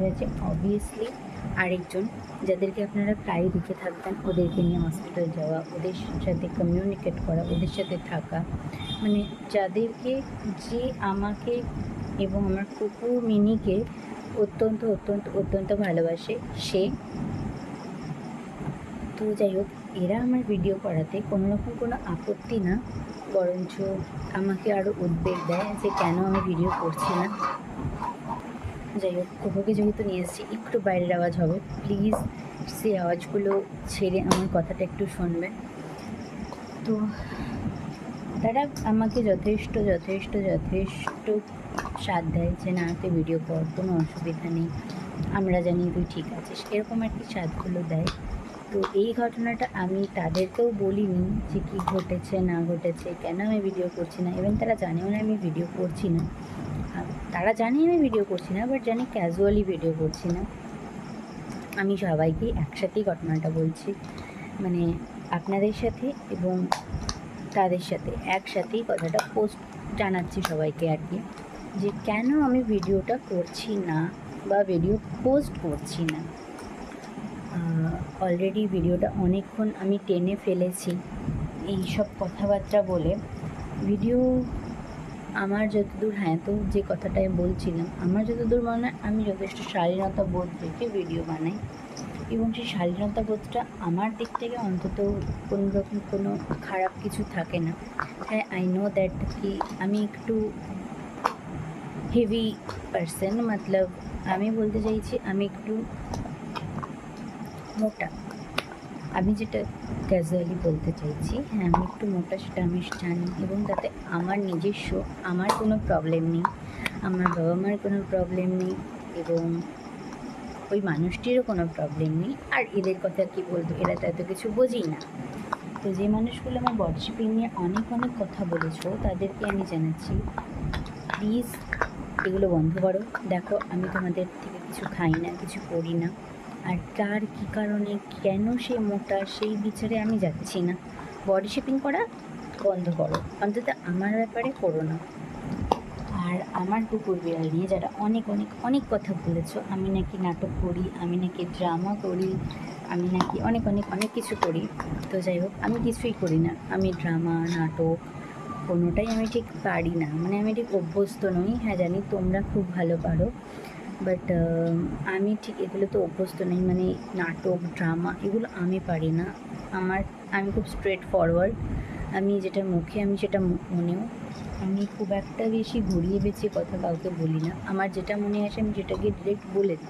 রয়েছে অবভিয়াসলি আরেকজন, যাদেরকে আপনারা প্রায় দেখে থাকবেন, ওদেরকে নিয়ে হসপিটাল যাওয়া, ওদের সাথে কমিউনিকেট করা, ওদের সাথে থাকা, মানে যাদেরকে, যে আমাকে এবং আমার কুকুর মিনিকে অত্যন্ত অত্যন্ত অত্যন্ত ভালোবাসে সে। তো যাই হোক, এরা আমার ভিডিও করাতে কোনো রকম কোনো আপত্তি না, বরঞ্চ আমাকে আরও উদ্বেগ দেয় যে কেন আমি ভিডিও করছি না। যাই হোক, কুকুরকে যেহেতু নিয়ে এসেছি, একটু বাইরের আওয়াজ হবে, প্লিজ সেই আওয়াজগুলো ছেড়ে আমার কথাটা একটু শুনবেন। তো তারা আমাকে যথেষ্ট যথেষ্ট যথেষ্ট সাথ দেয় যে না, তুই ভিডিও কর, কোনো অসুবিধা নেই, আমরা জানি তুই ঠিক আছিস, এরকম আর কি সাথগুলো দেয়। তো এই ঘটনাটা আমি তাদেরকেও বলিনি যে কী ঘটেছে না ঘটেছে, কেন আমি ভিডিও করছি না। ইভেন তারা জানেও না আমি ভিডিও করছি না, তারা জানে আমি ভিডিও করছি না, বাট জানি ক্যাজুয়ালি ভিডিও করছি না। আমি সবাইকেই একসাথেই ঘটনাটা বলছি, মানে আপনাদের সাথে এবং তাদের সাথে একসাথেই কথাটা পোস্ট জানাচ্ছি সবাইকে আর কি, যে কেন আমি ভিডিওটা করছি না বা ভিডিও পোস্ট করছি না। অলরেডি ভিডিওটা অনেকক্ষণ আমি টেনে ফেলেছি এই সব কথাবার্তা বলে। ভিডিও আমার যতদূর, হ্যাঁ, তো যে কথাটা বলছিলাম, আমার যতদূর মনে হয় আমি যথেষ্ট শালীনতা বোধ রেখে ভিডিও বানাই, এবং সেই শালীনতা বোধটা আমার দিক থেকে অন্তত কোনো রকম কোনো খারাপ কিছু থাকে না। হ্যাঁ, আই নো দ্যাট কি আমি একটু হেভি পারসন, মতলব আমি বলতে চাইছি আমি একটু মোটা, আমি যেটা ক্যাজুয়ালি বলতে চাইছি, হ্যাঁ আমি একটু মোটা, সেটা আমি জানি, এবং তাতে আমার নিজস্ব, আমার কোনো প্রবলেম নেই, আমার বাবা মার কোনো প্রবলেম নেই, এবং ওই মানুষটিরও কোনো প্রবলেম নেই। আর এদের কথা কি বলবো, এরা তো এত কিছু বোঝেই না। তো যে মানুষগুলো আমার বডি শেপিং নিয়ে অনেক অনেক কথা বলেছো, তাদেরকে আমি জানাচ্ছি, প্লিজ এগুলো বন্ধ করো। দেখো, আমি তোমাদের থেকে কিছু খাই না, কিছু করি না, আর কার কী কারণে কেন সে মোটা সেই বিচারে আমি যাচ্ছি না। বডি শেপিং করা বন্ধ করো, অন্তত আমার ব্যাপারে করো না। আর আমার কুকুর বিড়াল নিয়ে যারা অনেক অনেক অনেক কথা বলেছো, আমি নাকি নাটক করি, আমি নাকি ড্রামা করি, আমি নাকি অনেক অনেক অনেক কিছু করি, তো যাই হোক, আমি কিছুই করি না। আমি ড্রামা, নাটক কোনোটাই আমি ঠিক পারি না, মানে আমি ঠিক অভ্যস্ত নই। হ্যাঁ জানি তোমরা খুব ভালো পারো, বাট আমি ঠিক এগুলো তো অভ্যস্ত নই, মানে নাটক, ড্রামা এগুলো আমি পারি না। আমি খুব স্ট্রেট ফরওয়ার্ড, আমি যেটা মুখে আমি সেটা মনেও, আমি খুব একটা বেশি ঘুরিয়ে বেঁচিয়ে কথা কাউকে বলি না, আমার যেটা মনে আসে আমি যেটাকে ডিরেক্ট বলে দিই।